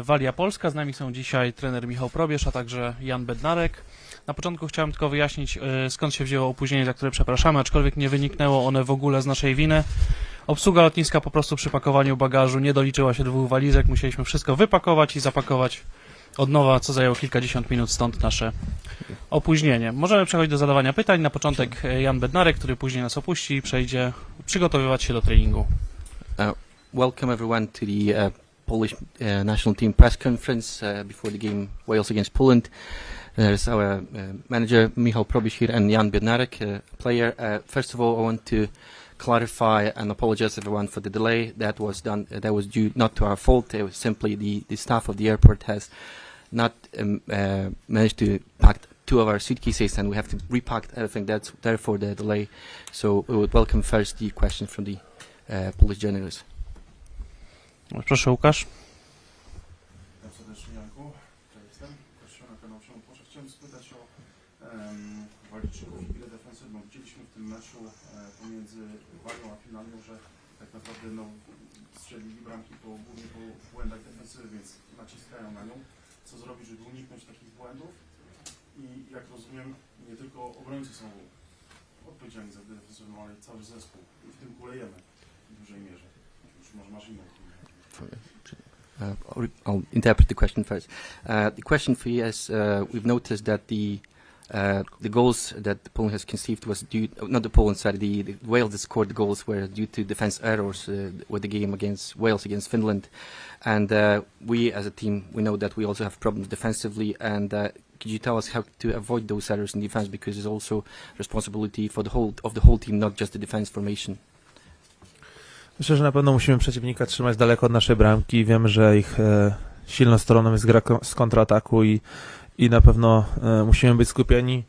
Walia Polska. Z nami są dzisiaj trener Michał Probierz, a także Jan Bednarek. Na początku chciałem tylko wyjaśnić, skąd się wzięło opóźnienie, za które przepraszamy, aczkolwiek nie wyniknęło one w ogóle z naszej winy. Obsługa lotniska po prostu przy pakowaniu bagażu nie doliczyła się 2 walizek, musieliśmy wszystko wypakować i zapakować od nowa, co zajęło kilkadziesiąt minut, stąd nasze opóźnienie. Możemy przechodzić do zadawania pytań. Na początek Jan Bednarek, który później nas opuści i przejdzie przygotowywać się do treningu. Welcome everyone to the Polish national team press conference before the game Wales against Poland. There's our manager Michał Probierz here and Jan Bednarek, player. First of all, I want to clarify and apologize everyone for the delay. That was due not to our fault. It was simply the staff of the airport has not managed to pack 2 of our suitcases, and we have to repack everything. That's therefore the delay. So we would welcome first the question from the Polish journalists. Proszę, Łukasz. Witam serdecznie, Janku. Ja jestem. Kościoła na kanał KOLOSEUM. Chciałem spytać o Walijczyków i grę defensywną. Widzieliśmy w tym meczu pomiędzy Walią a Finlandią, że tak naprawdę strzelili bramki głównie po błędach defensywy, więc naciskają na nią. Co zrobić, żeby uniknąć takich błędów? I jak rozumiem, nie tylko obrońcy są odpowiedzialni za grę defensywną, ale cały zespół. I w tym kulejemy w dużej mierze. Już może masz inną opinię. I'll interpret the question first. The question for you is, we've noticed that the goals that Poland has conceived was due, not the Poland side, the Wales that scored the goals were due to defense errors with the game against Wales against Finland. And we as a team, we know that we also have problems defensively, and could you tell us how to avoid those errors in defense, because there's also responsibility for the whole team, not just the defense formation. Myślę, że na pewno musimy przeciwnika trzymać daleko od naszej bramki. Wiemy, że ich silną stroną jest gra z kontrataku i na pewno musimy być skupieni.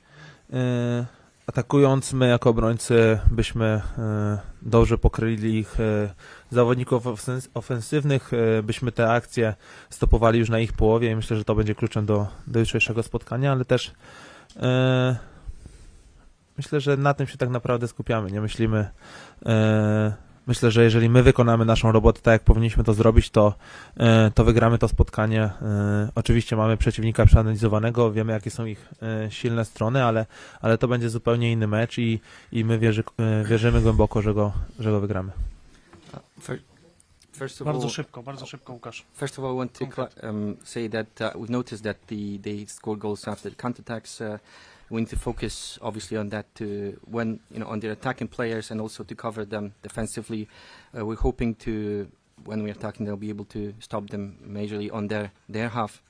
Atakując, my jako obrońcy byśmy dobrze pokryli ich zawodników ofensywnych, byśmy te akcje stopowali już na ich połowie i myślę, że to będzie kluczem do jutrzejszego spotkania, ale też myślę, że na tym się tak naprawdę skupiamy. Nie myślimy. Myślę, że jeżeli my wykonamy naszą robotę tak, jak powinniśmy to zrobić, to wygramy to spotkanie. Oczywiście mamy przeciwnika przeanalizowanego, wiemy, jakie są ich silne strony, ale to będzie zupełnie inny mecz i my wierzymy głęboko, że go wygramy. Bardzo szybko, Łukasz. First of all, I want to say that we've noticed that they score goals after counterattacks. We need to focus obviously on that on their attacking players, and also to cover them defensively. We're hoping to, when we're attacking, they'll be able to stop them majorly on their half.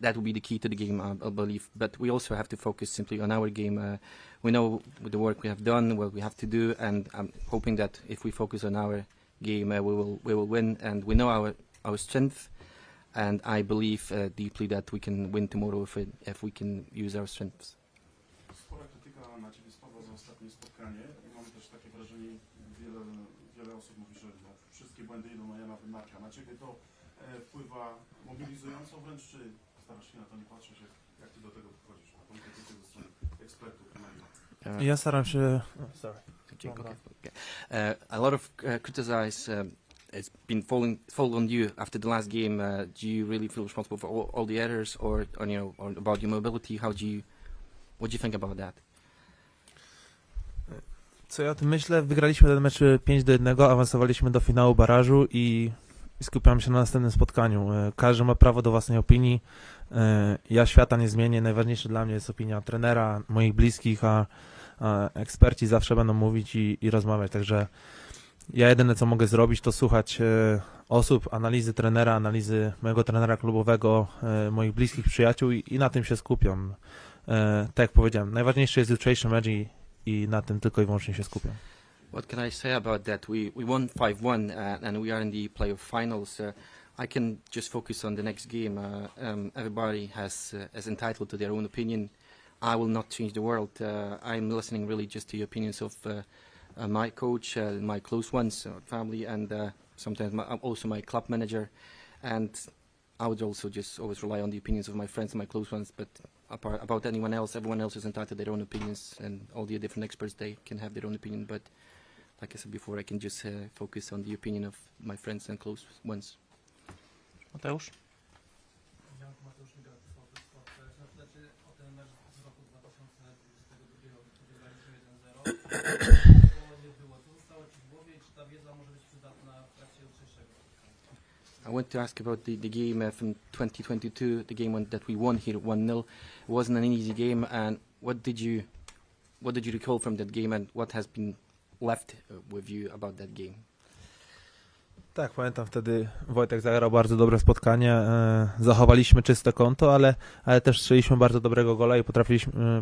That will be the key to the game, I believe. But we also have to focus simply on our game. We know with the work we have done, what we have to do, and I'm hoping that if we focus on our game, we will win. And we know our strength. And I believe deeply that we can win tomorrow if we can use our strengths. Spora krytyka na Ciebie spadła za ostatnie spotkanie i mamy też takie wrażenie, wiele osób mówi, że wszystkie błędy idą na Jana Bednarka. Na Ciebie to wpływa mobilizująco wręcz, czy starasz się na to nie patrzeć? Jak Ty do tego podchodzisz? Na tą krytykę ze strony ekspertów? Ja staram się... A lot of criticism it's been falling on you after the last game. Do you really feel responsible for all the errors, or about your mobility? What do you think about that? Co ja o tym myślę? Wygraliśmy ten mecz 5-1, awansowaliśmy do finału barażu i skupiamy się na następnym spotkaniu. Każdy ma prawo do własnej opinii. Ja świata nie zmienię. Najważniejsze dla mnie jest opinia trenera, moich bliskich, a eksperci zawsze będą mówić i rozmawiać. Także ja jedyne, co mogę zrobić, to słuchać osób, analizy trenera, analizy mojego trenera klubowego, moich bliskich przyjaciół i na tym się skupiam. Tak jak powiedziałem, najważniejszy jest jutrzejszy mecz i na tym tylko i wyłącznie się skupiam. What can I say about that? We won 5-1 and we are in the playoff finals. I can just focus on the next game. Everybody is entitled to their own opinion. I will not change the world. I'm listening really just to the opinions of my coach, my close ones, family, and sometimes also my club manager. And I would also just always rely on the opinions of my friends and my close ones. But about everyone else is entitled to their own opinions, and all the different experts, they can have their own opinion. But like I said before, I can just focus on the opinion of my friends and close ones. Mateusz? I want to ask about the game from 2022, the game that we won here 1-0. It wasn't an easy game, and what did you recall from that game, and what has been left with you about that game? Tak, pamiętam wtedy Wojtek zagrał bardzo dobre spotkanie, zachowaliśmy czyste konto, ale też strzeliśmy bardzo dobrego gola i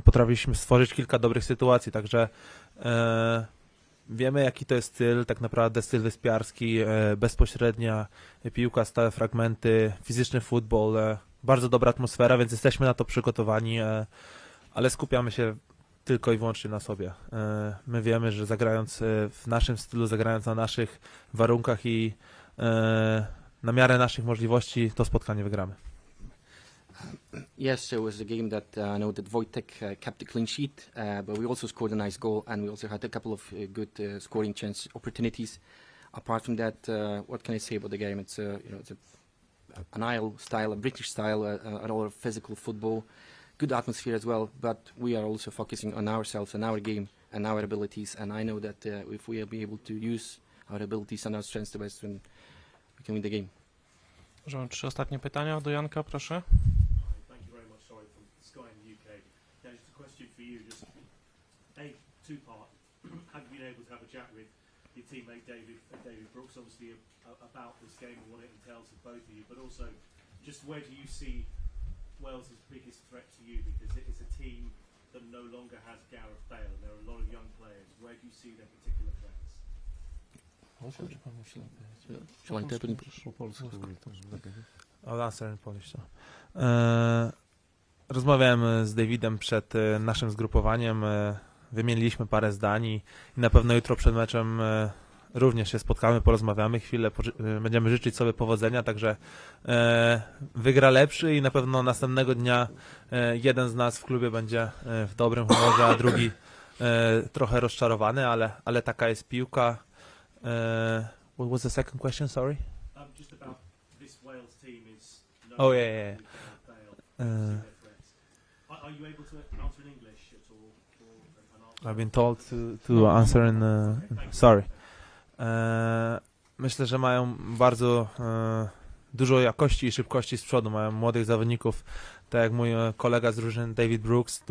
potrafiliśmy stworzyć kilka dobrych sytuacji, także wiemy jaki to jest styl, tak naprawdę styl wyspiarski, bezpośrednia piłka, stałe fragmenty, fizyczny futbol, bardzo dobra atmosfera, więc jesteśmy na to przygotowani, ale skupiamy się tylko i wyłącznie na sobie. My wiemy, że zagrając w naszym stylu, zagrając na naszych warunkach i na miarę naszych możliwości, to spotkanie wygramy. Yes, it was a game that I know that Wojtek kept the clean sheet, but we also scored a nice goal, and we also had a couple of good scoring chance opportunities. Apart from that, what can I say about the game? It's an Isle style, a British style, a lot of physical football, good atmosphere as well. But we are also focusing on ourselves and our game and our abilities. And I know that if we will be able to use our abilities and our strengths the best, then we can win the game. Może mam 3 ostatnie pytania do Janka, proszę. Thank you very much. Sorry, from Sky in the UK. Now, just a question for you. Just two-part. Have you been able to have a chat with your teammate David Brooks, obviously about this game and what it entails for both of you, but also just where do you see Wales's biggest threat to you, because it is a team that no longer has Gareth Bale and there are a lot of young players. Where do you see their particular threats? Shall I interpret? I'll answer in Polish. So. Rozmawiałem z Davidem przed naszym zgrupowaniem, wymieniliśmy parę zdań i na pewno jutro przed meczem również się spotkamy, porozmawiamy chwilę, będziemy życzyć sobie powodzenia, także wygra lepszy i na pewno następnego dnia jeden z nas w klubie będzie w dobrym humorze, a drugi trochę rozczarowany, ale taka jest piłka. What was the second question, sorry? Just about this Wales team is no Oh, yeah. Bale. Are you able to answer in English at all? I've been told to answer in... sorry. Myślę, że mają bardzo dużo jakości i szybkości z przodu. Mają młodych zawodników, tak jak mój kolega z drużyny David Brooks,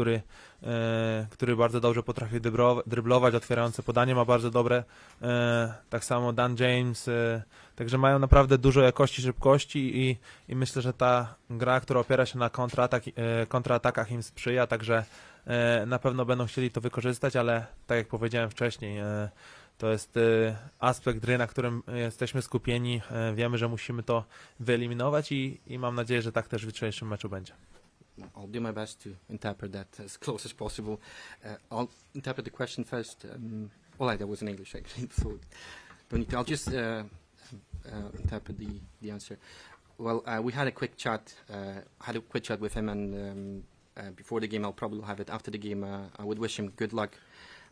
który bardzo dobrze potrafi dryblować, otwierające podanie ma bardzo dobre. Tak samo Dan James. Także mają naprawdę dużo jakości, szybkości i myślę, że ta gra, która opiera się na kontratakach im sprzyja, także na pewno będą chcieli to wykorzystać, ale tak jak powiedziałem wcześniej, to jest aspekt gry, na którym jesteśmy skupieni. Wiemy, że musimy to wyeliminować i mam nadzieję, że tak też w jutrzejszym meczu będzie. I'll do my best to interpret that as close as possible. I'll interpret the question first. That was in English actually, so don't need to. I'll just interpret the answer. Well, we had a quick chat. Had a quick chat with him, and before the game, I'll probably have it after the game. I would wish him good luck,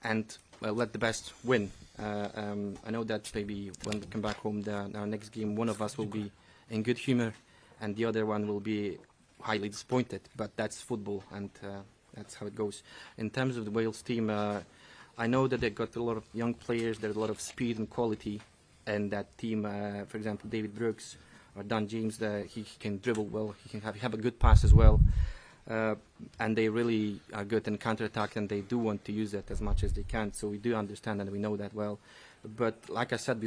and let the best win. I know that maybe when we come back home, our next game, one of us will be in good humor, and the other one will be highly disappointed. But that's football, and that's how it goes. In terms of the Wales team, I know that they've got a lot of young players. There's a lot of speed and quality in that team. For example, David Brooks or Dan James, he can dribble well. He can have a good pass as well. And they really are good in counter-attack, and they do want to use that as much as they can. So we do understand and we know that well. But like I said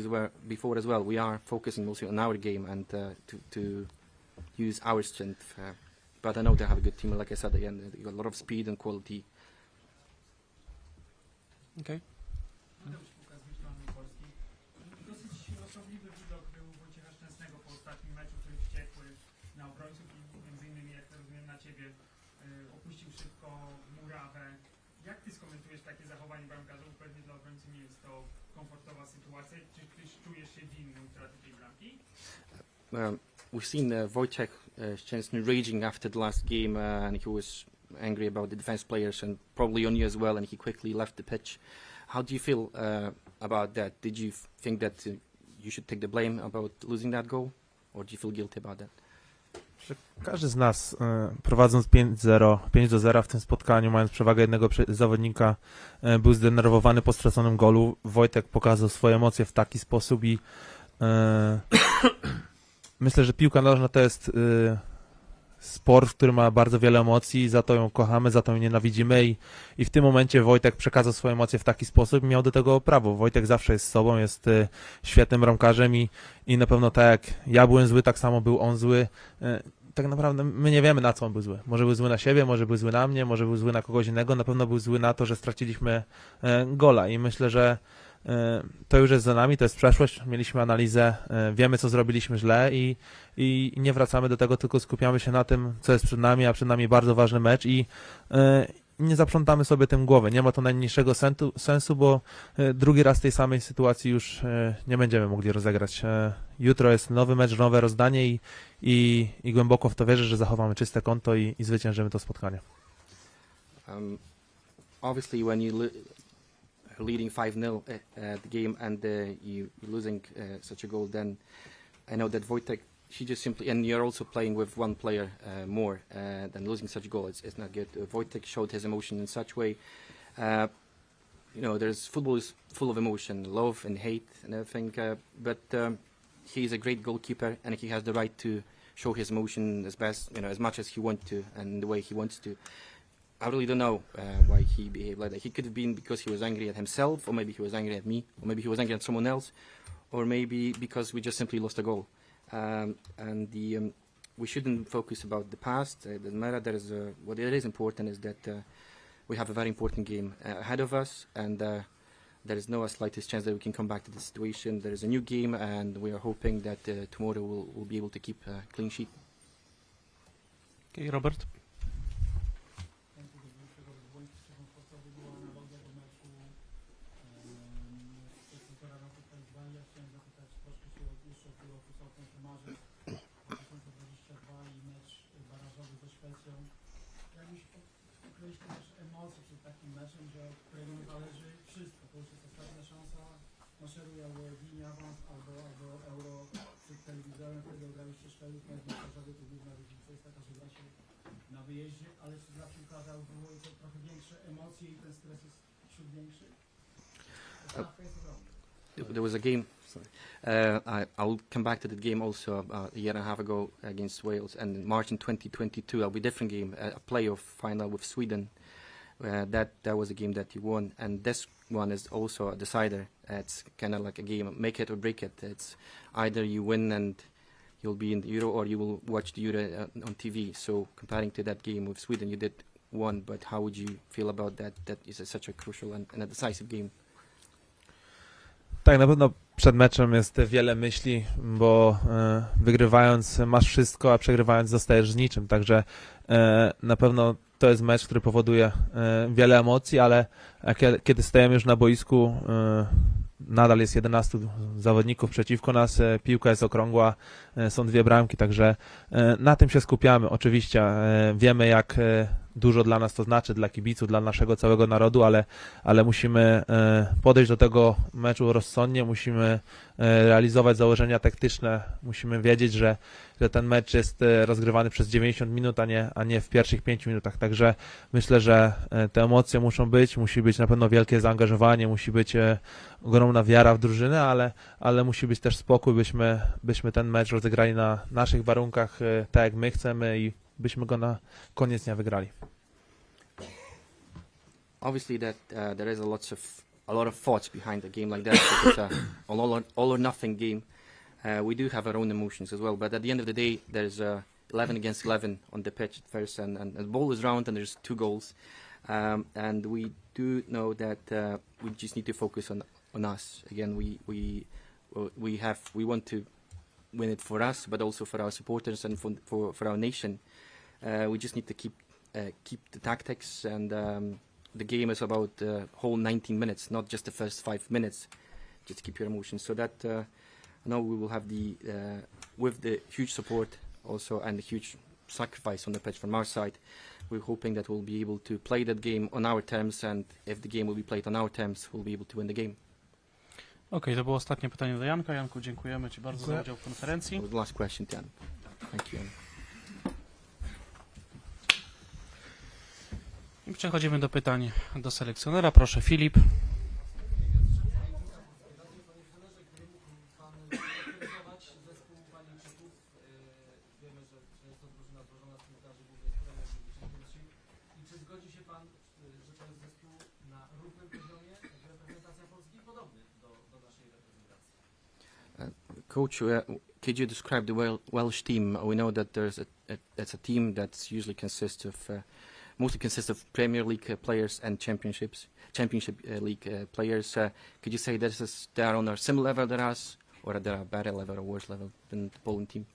before as well, we are focusing also on our game and to use our strength. But I know they have a good team. Like I said again, they've got a lot of speed and quality. Okay. Dosyć osobliwy widok był Wojciecha Szczęsnego po ostatnim meczu, który wściekły na obrońców i między innymi, jak to rozumiem, na ciebie opuścił szybko murawę. Jak ty skomentujesz takie zachowanie bramkarza? Bo pewnie dla obrońcy nie jest to komfortowa sytuacja. Czy ty czujesz się winny utraty tej bramki? We've seen Wojciech Szczęsny raging after the last game, and he was angry about the defense players and probably on you as well, and he quickly left the pitch. How do you feel about that? Did you think that you should take the blame about losing that goal? or do you feel guilty about that? Każdy z nas, prowadząc 5-0 w tym spotkaniu, mając przewagę jednego zawodnika, był zdenerwowany po straconym golu. Wojtek pokazał swoje emocje w taki sposób i myślę, że piłka nożna to jest sport, który ma bardzo wiele emocji, za to ją kochamy, za to ją nienawidzimy i w tym momencie Wojtek przekazał swoje emocje w taki sposób i miał do tego prawo. Wojtek zawsze jest sobą, jest świetnym bramkarzem i na pewno tak jak ja byłem zły, tak samo był on zły. Tak naprawdę my nie wiemy, na co on był zły. Może był zły na siebie, może był zły na mnie, może był zły na kogoś innego, na pewno był zły na to, że straciliśmy gola i myślę, że to już jest za nami, to jest przeszłość, mieliśmy analizę, wiemy, co zrobiliśmy źle i nie wracamy do tego, tylko skupiamy się na tym, co jest przed nami, a przed nami bardzo ważny mecz i nie zaprzątamy sobie tym głowy. Nie ma to najmniejszego sensu, bo drugi raz tej samej sytuacji już nie będziemy mogli rozegrać. Jutro jest nowy mecz, nowe rozdanie i głęboko w to wierzę, że zachowamy czyste konto i zwyciężymy to spotkanie. Obviously, when you leading 5-0 the game and you're losing such a goal, then I know that Wojtek, he just simply, and you're also playing with one player more than losing such a goal. It's not good. Wojtek showed his emotion in such way. Football is full of emotion, love and hate and everything, but he is a great goalkeeper and he has the right to show his emotion as best, as much as he wants to and the way he wants to. I really don't know why he behaved like that. He could have been because he was angry at himself, or maybe he was angry at me, or maybe he was angry at someone else, or maybe because we just simply lost a goal. We shouldn't focus about the past. It doesn't matter. What is important is that we have a very important game ahead of us, and there is no slightest chance that we can come back to the situation. There is a new game, and we are hoping that tomorrow we'll be able to keep a clean sheet. Okay, Robert? Przed takim meczem, że od którego zależy wszystko. To już jest ostatnia szansa. Maszeruje albo linia awans, albo euro przed telewizorem, wtedy graliście Szwedów, to główna różnica jest taka, że gra się na wyjeździe, ale czy dla piłkarza było to trochę większe emocje i ten stres jest wśród większych? There was a game. I'll come back to the game also a year and a half ago against Wales, and in March in 2022 it'll be a different game, a playoff final with Sweden. That was a game that you won, and this one is also a decider. It's kind of like a game, make it or break it. It's either you win and you'll be in the Euro, or you will watch the Euro on TV. So comparing to that game with Sweden, you did one, but how would you feel about that? That is such a crucial and a decisive game. Tak, na pewno przed meczem jest wiele myśli, bo wygrywając masz wszystko, a przegrywając zostajesz z niczym. Także na pewno to jest mecz, który powoduje wiele emocji, ale kiedy stajemy już na boisku, nadal jest 11 zawodników przeciwko nas, piłka jest okrągła, są 2 bramki, także na tym się skupiamy. Oczywiście wiemy, jak dużo dla nas to znaczy, dla kibiców, dla naszego całego narodu, ale musimy podejść do tego meczu rozsądnie, musimy realizować założenia taktyczne, musimy wiedzieć, że ten mecz jest rozgrywany przez 90 minut, a nie w pierwszych 5 minutach. Także myślę, że te emocje muszą być, musi być na pewno wielkie zaangażowanie, musi być ogromna wiara w drużynę, ale musi być też spokój, byśmy ten mecz rozegrali na naszych warunkach, tak jak my chcemy i byśmy go na koniec dnia wygrali. Obviously, there is a lot of thoughts behind a game like that. It's an all or nothing game. We do have our own emotions as well, but at the end of the day, there's 11 against 11 on the pitch at first, and the ball is round, and there's 2 goals, and we do know that we just need to focus on us. Again, we want to win it for us, but also for our supporters and for our nation. We just need to keep the tactics, and the game is about the whole 19 minutes, not just the first 5 minutes. Just keep your emotions. So that I know we will have with the huge support also and the huge sacrifice on the pitch from our side, we're hoping that we'll be able to play that game on our terms, and if the game will be played on our terms, we'll be able to win the game. Okej, to było ostatnie pytanie do Janka. Janku, dziękujemy Ci bardzo Dziękuję. za udział w konferencji. The last question, Jan. Thank you. I przechodzimy do pytań do selekcjonera. Proszę, Filip. I czy zgodzi się Pan, że to jest zespół na równym poziomie, jak reprezentacja Polski, podobny do naszej reprezentacji? Coach, could you describe the Welsh team? We know that it's a team that usually consists of mostly consists of Premier League players and Championship League players. Could you say that they are on a similar level than us, or they are a better level or worse level than the Poland team?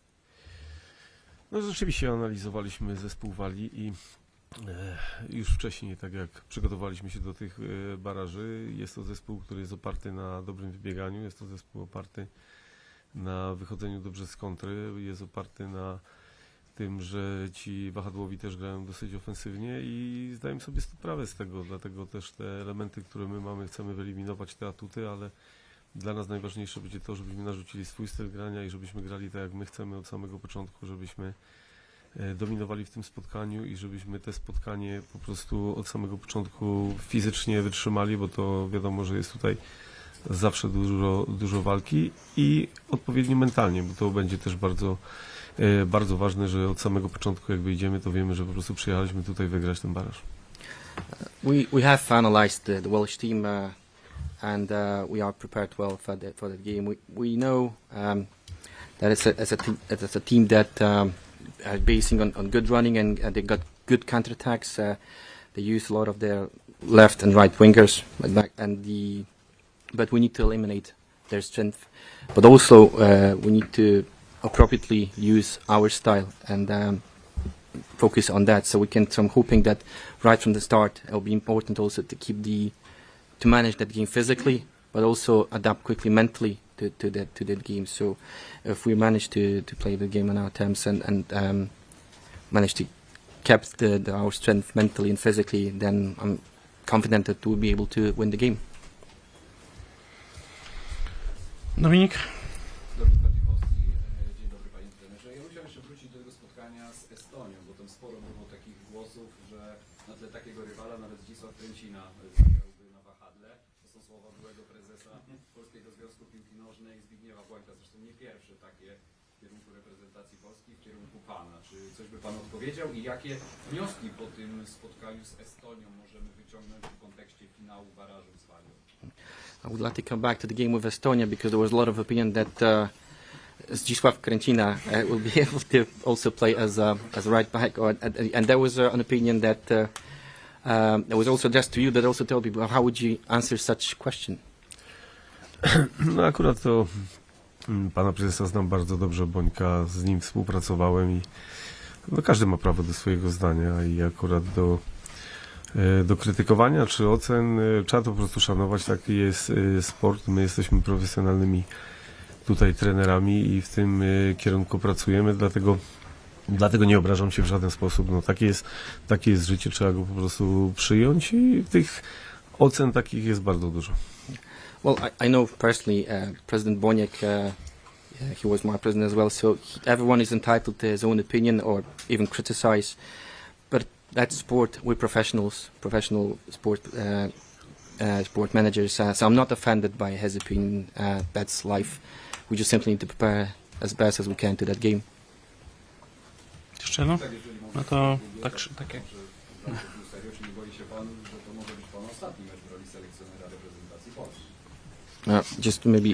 No rzeczywiście analizowaliśmy zespół Walii i już wcześniej, tak jak przygotowaliśmy się do tych baraży, jest to zespół, który jest oparty na dobrym wybieganiu, jest to zespół oparty na wychodzeniu dobrze z kontry, jest oparty na tym, że ci wahadłowi też grają dosyć ofensywnie i zdajemy sobie sprawę z tego, dlatego też te elementy, które my mamy, chcemy wyeliminować te atuty, ale dla nas najważniejsze będzie to, żebyśmy narzucili swój styl grania i żebyśmy grali tak, jak my chcemy od samego początku, żebyśmy dominowali w tym spotkaniu i żebyśmy te spotkanie po prostu od samego początku fizycznie wytrzymali, bo to wiadomo, że jest tutaj zawsze dużo walki i odpowiednio mentalnie, bo to będzie też bardzo ważne, że od samego początku jak wyjdziemy, to wiemy, że po prostu przyjechaliśmy tutaj wygrać ten baraż. We have analyzed the Welsh team and we are prepared well for that game. We know that it's a team that are basing on good running and they got good counterattacks. They use a lot of their left and right wingers, but we need to eliminate their strength. But also we need to appropriately use our style and focus on that. So I'm hoping that right from the start it'll be important also to manage that game physically, but also adapt quickly mentally to that game. So if we manage to play the game on our terms and manage to keep our strength mentally and physically, then I'm confident that we'll be able to win the game. Dominik? Dzień dobry panie trenerze. Ja chciałem jeszcze wrócić do tego spotkania z Estonią, bo tam sporo było takich głosów, że na tle takiego rywala nawet Zdzisław Kręcina zagrałby na wahadle. To są słowa byłego prezesa Polskiego Związku Piłki Nożnej Zbigniewa Błańka. Zresztą nie pierwsze takie w kierunku reprezentacji Polski, w kierunku pana. Czy coś by pan odpowiedział i jakie wnioski po tym spotkaniu z Estonią możemy wyciągnąć w kontekście finału barażu z Walią? I would like to come back to the game with Estonia because there was a lot of opinion that Zdzisław Kręcina will be able to also play as a right back, and there was an opinion that was also addressed to you that also told people how would you answer such question? No akurat to pana prezesa znam bardzo dobrze, Bońka, z nim współpracowałem i no, każdy ma prawo do swojego zdania i akurat do krytykowania czy ocen trzeba to po prostu szanować, taki jest sport, my jesteśmy profesjonalnymi tutaj trenerami i w tym kierunku pracujemy, dlatego nie obrażam się w żaden sposób, no takie jest życie, trzeba go po prostu przyjąć i tych ocen takich jest bardzo dużo. Well, I know personally President Boniek, he was my president as well, so everyone is entitled to his own opinion or even criticize, but that's sport, we're professional sport managers, so I'm not offended by his opinion, that's life. We just simply need to prepare as best as we can to that game. Jeszcze no? No to takie. Serio, czy nie boi się pan, że to może być pan ostatni mecz w roli selekcjonera reprezentacji Polski? Just maybe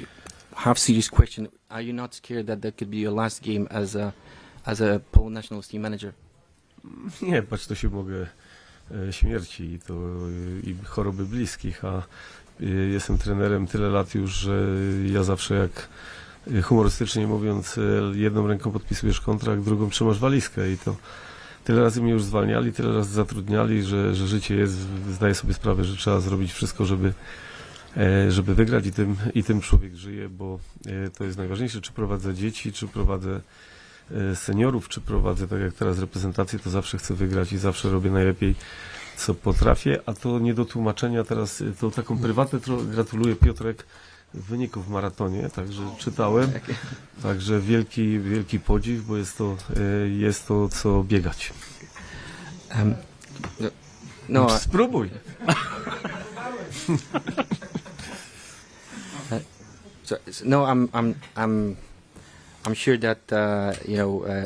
half serious question, are you not scared that could be your last game as a Polish national team manager? Nie, bać to się mogę śmierci i choroby bliskich, a jestem trenerem tyle lat już, że ja zawsze jak humorystycznie mówiąc, jedną ręką podpisujesz kontrakt, drugą trzymasz walizkę i to tyle razy mnie już zwalniali, tyle razy zatrudniali, że życie jest, zdaję sobie sprawę, że trzeba zrobić wszystko, żeby wygrać i tym człowiek żyje, bo to jest najważniejsze, czy prowadzę dzieci, czy prowadzę seniorów, czy prowadzę tak jak teraz reprezentację, to zawsze chcę wygrać i zawsze robię najlepiej co potrafię, a to nie do tłumaczenia teraz, to taką prywatę gratuluję Piotrek, wyniku w maratonie, także czytałem. Także wielki podziw, bo jest to co biegać. No, Spróbuj. no, I'm sure that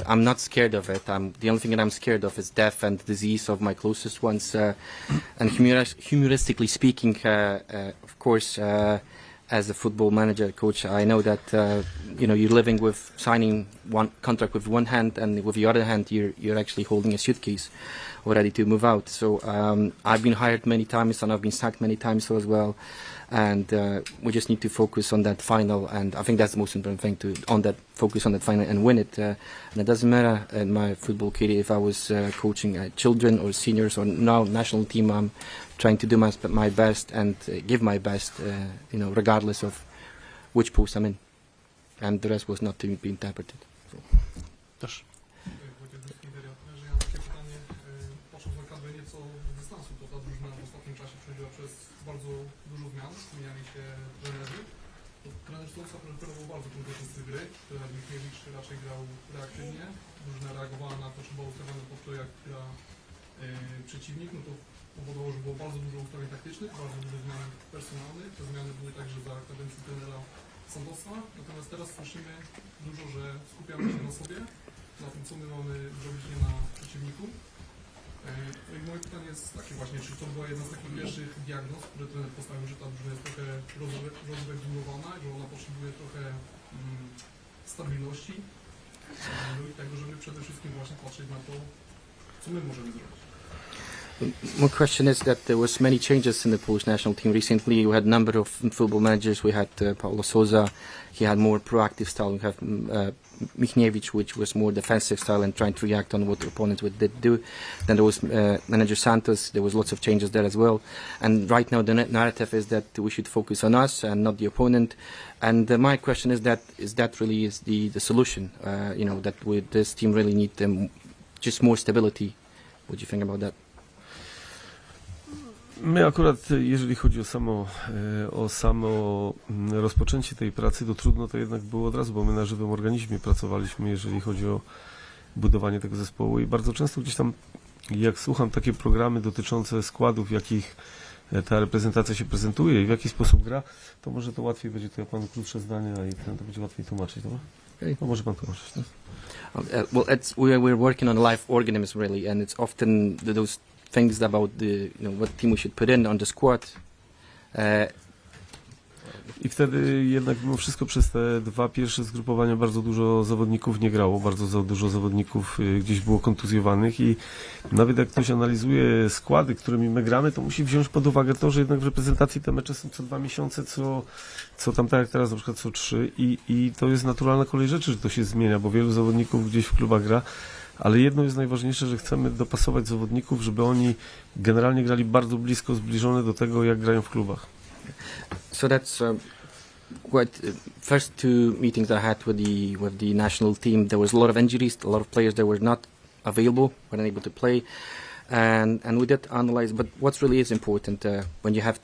I'm not scared of it. The only thing that I'm scared of is death and disease of my closest ones. And humoristically speaking, of course, as a football manager, coach, I know that you're living with signing one contract with one hand, and with the other hand, you're actually holding a suitcase, ready to move out. So I've been hired many times, and I've been sacked many times as well. And we just need to focus on that final, and I think that's the most important thing, focus on that final and win it. And it doesn't matter in my football career if I was coaching children or seniors or now national team. I'm trying to do my best and give my best, regardless of which post I'm in. And the rest was not to be interpreted. So. Też. Ja mam takie pytanie, patrząc na kadrę nieco z dystansu, to ta drużyna w ostatnim czasie przechodziła przez bardzo dużo zmian, zmieniali się trenerzy. Trener Stolca prezentował bardzo konkretny styl gry, trener Michniewicz raczej grał reaktywnie, drużyna reagowała na to, czy była ustawiona pod to, jak gra przeciwnik, no to powodowało, że było bardzo dużo ustawień taktycznych, bardzo dużo zmian personalnych, te zmiany były także za kadencji trenera Santosa, natomiast teraz słyszymy dużo, że skupiamy się na sobie, na tym, co my mamy zrobić, nie na przeciwniku. I moje pytanie jest takie właśnie, czy to była jedna z takich pierwszych diagnoz, które trener postawił, że ta drużyna jest trochę rozregulowana, że ona potrzebuje trochę stabilności, i tego, żeby przede wszystkim właśnie patrzeć na to, co my możemy zrobić. My question is that there was many changes in the Polish national team recently. We had a number of football managers. We had Paulo Sousa. He had more proactive style. We have Michniewicz, which was more defensive style and trying to react on what the opponents would do. Then there was manager Santos. There was lots of changes there as well. And right now the narrative is that we should focus on us and not the opponent. And my question is that really is the solution? That this team really need just more stability. What do you think about that? My akurat, jeżeli chodzi o samo rozpoczęcie tej pracy, to trudno to jednak było od razu, bo my na żywym organizmie pracowaliśmy, jeżeli chodzi o budowanie tego zespołu i bardzo często gdzieś tam, jak słucham takie programy dotyczące składów, w jakich ta reprezentacja się prezentuje i w jaki sposób gra, to może to łatwiej będzie, to ja panu krótsze zdanie, a to będzie łatwiej tłumaczyć, dobra? No może pan tłumaczyć, tak? Well, we're working on live organisms really, and it's often those things about what team we should put in on the squad. I wtedy jednak mimo wszystko przez te dwa pierwsze zgrupowania bardzo dużo zawodników nie grało, bardzo dużo zawodników gdzieś było kontuzjowanych i nawet jak ktoś analizuje składy, którymi my gramy, to musi wziąć pod uwagę to, że jednak w reprezentacji te mecze są co 2 miesiące, co tam tak jak teraz na przykład co 3 i to jest naturalna kolej rzeczy, że to się zmienia, bo wielu zawodników gdzieś w klubach gra. Ale jedno jest najważniejsze, że chcemy dopasować zawodników, żeby oni generalnie grali bardzo blisko zbliżone do tego, jak grają w klubach. So that's first two meetings I had with the national team. There was a lot of injuries, a lot of players that were not available, weren't able to play, and we did analyze. But what really is important when you have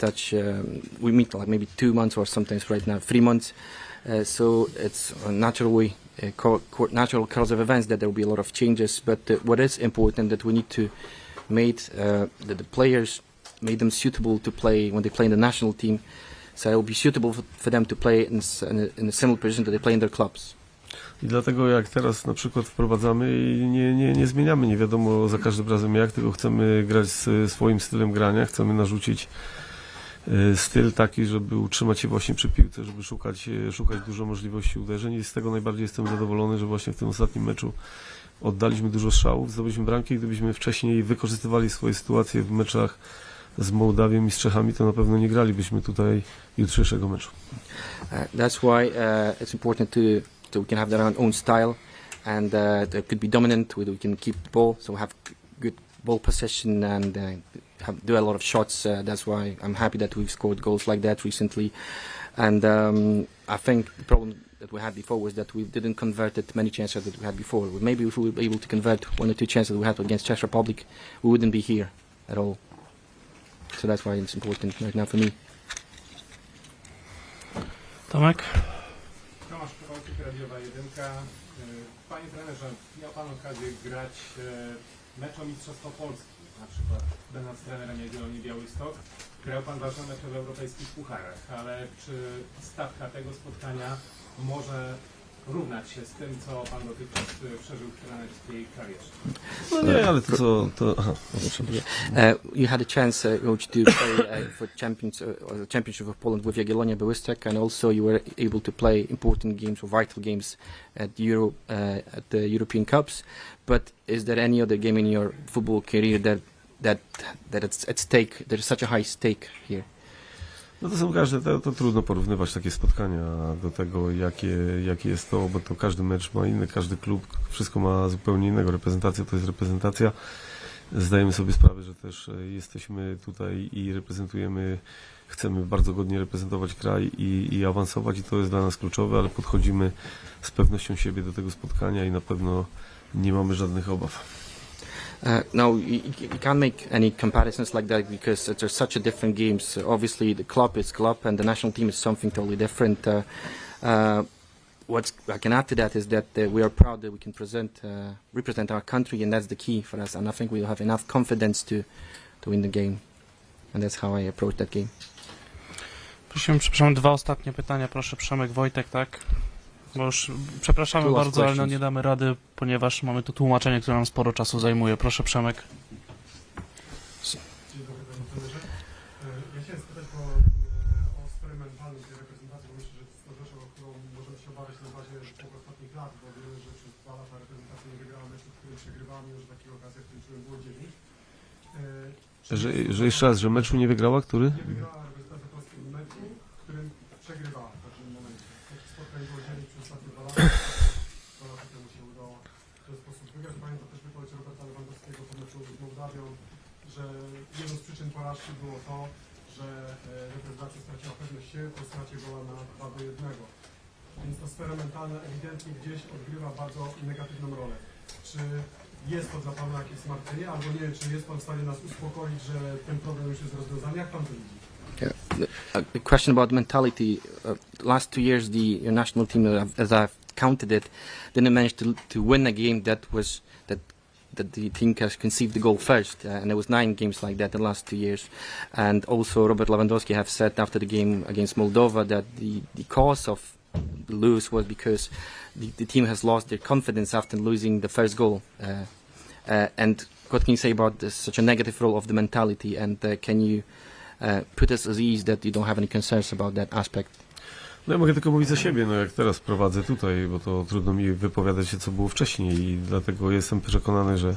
we meet like maybe 2 months or sometimes right now 3 months. So it's a natural course of events that there will be a lot of changes. But what is important that we need to make the players made them suitable to play when they play in the national team. So it will be suitable for them to play in a similar position that they play in their clubs. I dlatego jak teraz na przykład wprowadzamy i nie zmieniamy nie wiadomo za każdym razem jak, tylko chcemy grać swoim stylem grania, chcemy narzucić styl taki, żeby utrzymać się właśnie przy piłce, żeby szukać dużo możliwości uderzeń i z tego najbardziej jestem zadowolony, że właśnie w tym ostatnim meczu oddaliśmy dużo strzałów, zdobyliśmy bramki. Gdybyśmy wcześniej wykorzystywali swoje sytuacje w meczach z Mołdawią i z Czechami, to na pewno nie gralibyśmy tutaj jutrzejszego meczu. That's why it's important to we can have their own style and they could be dominant, we can keep the ball, so have good ball possession and do a lot of shots. That's why I'm happy that we've scored goals like that recently. And I think the problem that we had before was that we didn't convert it many chances that we had before. Maybe if we were able to convert 1 or 2 chances that we had against Czech Republic, we wouldn't be here at all. So that's why it's important right now for me. Tomek? Tomasz Kowalczyk, Radiowa Jedynka. Panie trenerze, miał Pan okazję grać mecz o Mistrzostwo Polski, na przykład będąc trenerem Jagiellonii Białystok. Grał Pan ważne mecze w europejskich pucharach, ale czy stawka tego spotkania może równać się z tym, co Pan dotychczas przeżył w trenerskiej karierze? No nie, ale You had a chance, Coach, to play for Championship of Poland with Jagiellonia Białystok, and also you were able to play important games or vital games at the European Cups. But is there any other game in your football career that it's at stake? There's such a high stake here. No to są każde, to trudno porównywać takie spotkania do tego, jakie jest to, bo to każdy mecz ma inny, każdy klub, wszystko ma zupełnie innego. Reprezentacja to jest reprezentacja. Zdajemy sobie sprawę, że też jesteśmy tutaj i reprezentujemy, chcemy bardzo godnie reprezentować kraj i awansować i to jest dla nas kluczowe, ale podchodzimy z pewnością siebie do tego spotkania i na pewno nie mamy żadnych obaw. No, you can't make any comparisons like that because there's such a different games. Obviously, the club is club, and the national team is something totally different. What I can add to that is that we are proud that we can represent our country, and that's the key for us. And I think we'll have enough confidence to win the game, and that's how I approach that game. Prosimy, przepraszam, 2 ostatnie pytania. Proszę, Przemek, Wojtek, tak? Bo już przepraszamy Two last bardzo, ale no questions. nie damy rady, ponieważ mamy tu tłumaczenie, które nam sporo czasu zajmuje. Proszę, Przemek. Dzień dobry, panie trenerze. Ja chciałem spytać o eksperymentalność tej reprezentacji, bo myślę, że to jest rzeczą, o którą możemy się obawiać na bazie ostatnich lat, bo wiemy, że przez 2 lata reprezentacja nie wygrała meczu, w którym przegrywamy, już takich okazji, w którym czułem było 9. Że jeszcze raz, że meczu nie wygrała, który? Nie wygrała reprezentacja Polski w meczu, w którym przegrywała w pewnym momencie. Takich spotkań było 9 przez ostatnie 2 lata. 2 lata temu się udało w ten sposób wygrać. Pamiętam też wypowiedź Roberta Lewandowskiego po meczu z Mołdawią, że jedną z przyczyn porażki było to, że reprezentacja straciła pewność siebie po stracie goła na 2-1. Więc ta sfera mentalna ewidentnie gdzieś odgrywa bardzo negatywną rolę. Czy jest to dla Pana jakieś zmartwienie, albo nie, czy jest Pan w stanie nas uspokoić, że ten problem już jest rozwiązany? Jak Pan to widzi? The question about mentality. Last 2 years, your national team, as I've counted it, didn't manage to win a game that the team has conceived the goal first, and there was 9 games like that the last 2 years. And also, Robert Lewandowski have said after the game against Moldova that the cause of the lose was because the team has lost their confidence after losing the first goal. And what can you say about this, such a negative role of the mentality? And can you put us at ease that you don't have any concerns about that aspect? No ja mogę tylko mówić za siebie, no jak teraz prowadzę tutaj, bo to trudno mi wypowiadać się, co było wcześniej i dlatego jestem przekonany, że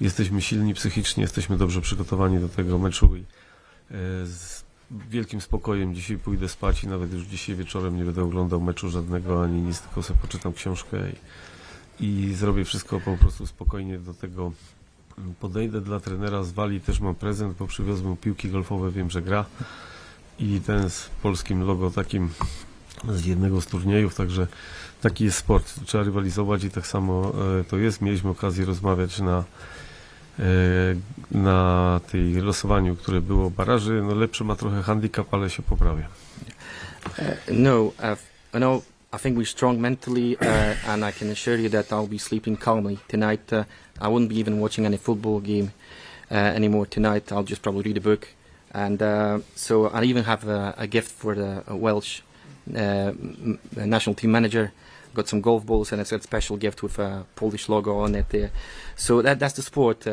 jesteśmy silni psychicznie, jesteśmy dobrze przygotowani do tego meczu i z wielkim spokojem dzisiaj pójdę spać i nawet już dzisiaj wieczorem nie będę oglądał meczu żadnego ani nic, tylko sobie poczytam książkę i zrobię wszystko po prostu spokojnie do tego. Podejdę dla trenera z Walii, też mam prezent, bo przywiozłem piłki golfowe, wiem, że gra i ten z polskim logo takim z jednego z turniejów, także taki jest sport, trzeba rywalizować i tak samo to jest. Mieliśmy okazję rozmawiać na tej losowaniu, które było baraży, no lepszy ma trochę handicap, ale się poprawia. I think we're strong mentally, and I can assure you that I'll be sleeping calmly tonight. I won't be even watching any football game anymore tonight. I'll just probably read a book. And so I even have a gift for the Welsh national team manager. Got some golf balls, and it's a special gift with a Polish logo on it there. So that's the sport,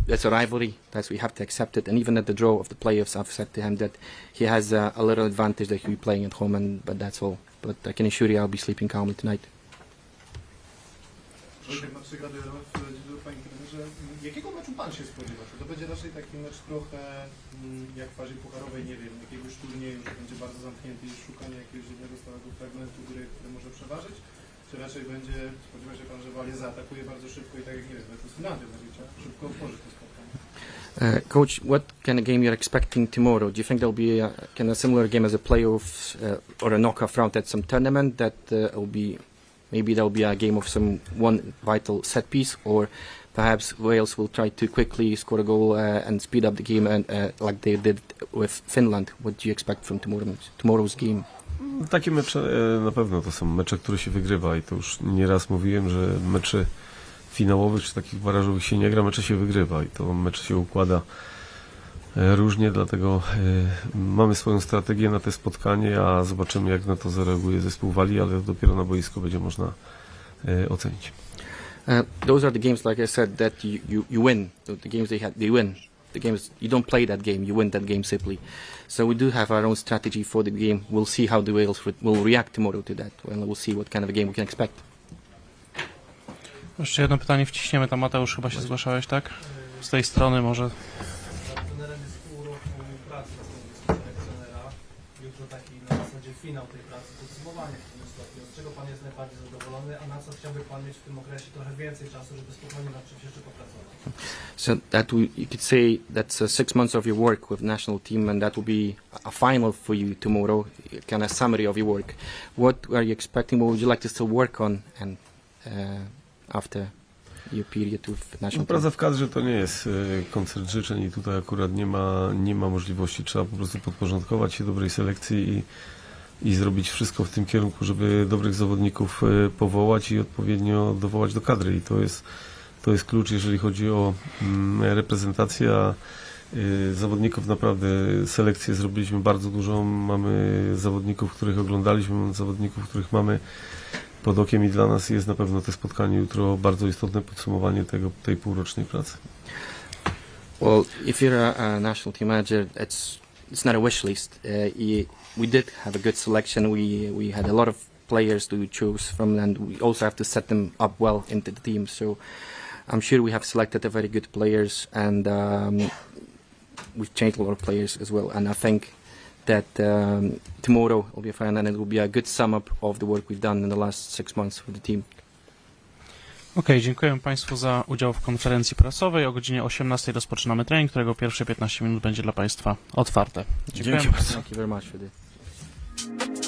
that's a rivalry. We have to accept it. And even at the draw of the playoffs, I've said to him that he has a little advantage that he'll be playing at home, but that's all. But I can assure you I'll be sleeping calmly tonight. Panie trenerze, jakiego meczu Pan się spodziewa? Czy to będzie raczej taki mecz trochę jak w fazie pucharowej, nie wiem, jakiegoś turnieju, że będzie bardzo zamknięty i szukanie jakiegoś jednego stałego fragmentu gry, który może przeważyć? Czy raczej będzie, spodziewa się Pan, że Walia zaatakuje bardzo szybko i tak jak nie wiem, w meczu z Finlandią będzie chciał szybko otworzyć to spotkanie? Coach, what kind of game you're expecting tomorrow? Do you think there'll be a similar game as a playoffs or a knockout round at some tournament that maybe there'll be a game of some one vital set piece, or perhaps Wales will try to quickly score a goal and speed up the game, and like they did with Finland. What do you expect from tomorrow's game? Takie mecze na pewno to są mecze, które się wygrywa i to już nieraz mówiłem, że mecze finałowych czy takich barażowych się nie gra, mecze się wygrywa i to mecze się układa różnie, dlatego mamy swoją strategię na te spotkanie, a zobaczymy jak na to zareaguje zespół Walii, ale dopiero na boisku będzie można ocenić. Those are the games, like I said, that you win. The games they win. The games you don't play that game, you win that game simply. So we do have our own strategy for the game. We'll see how the Wales will react tomorrow to that, and we'll see what kind of a game we can expect. Jeszcze jedno pytanie wciśniemy tam, Mateusz, chyba się zgłaszałeś, tak? Z tej strony może. Trenerem jest pół roku pracy na stanowisku trenera. Jutro taki na zasadzie finał tej pracy, podsumowanie w tym stopniu. Z czego Pan jest najbardziej zadowolony, a na co chciałby Pan mieć w tym okresie trochę więcej czasu, żeby spokojnie nad czymś jeszcze popracować? So that you could say that's 6 months of your work with national team, and that will be a final for you tomorrow, kind of summary of your work. What are you expecting? What would you like to still work on, and after your period with national team? Praca w kadrze to nie jest koncert życzeń i tutaj akurat nie ma możliwości. Trzeba po prostu podporządkować się dobrej selekcji i zrobić wszystko w tym kierunku, żeby dobrych zawodników powołać i odpowiednio dowołać do kadry. I to jest klucz, jeżeli chodzi o reprezentację zawodników. Naprawdę selekcję zrobiliśmy bardzo dużą. Mamy zawodników, których oglądaliśmy, mamy zawodników, których mamy pod okiem i dla nas jest na pewno to spotkanie jutro bardzo istotne podsumowanie tej półrocznej pracy. Well, if you're a national team manager, it's not a wish list. We did have a good selection. We had a lot of players to choose from, and we also have to set them up well into the team. So I'm sure we have selected a very good players, and we've changed a lot of players as well. And I think that tomorrow will be a fun, and it will be a good sum up of the work we've done in the last 6 months for the team. Okej, dziękuję Państwu za udział w konferencji prasowej. O godzinie 18 rozpoczynamy trening, którego pierwsze 15 minut będzie dla Państwa otwarte. Dziękuję bardzo. Thank you very much for this.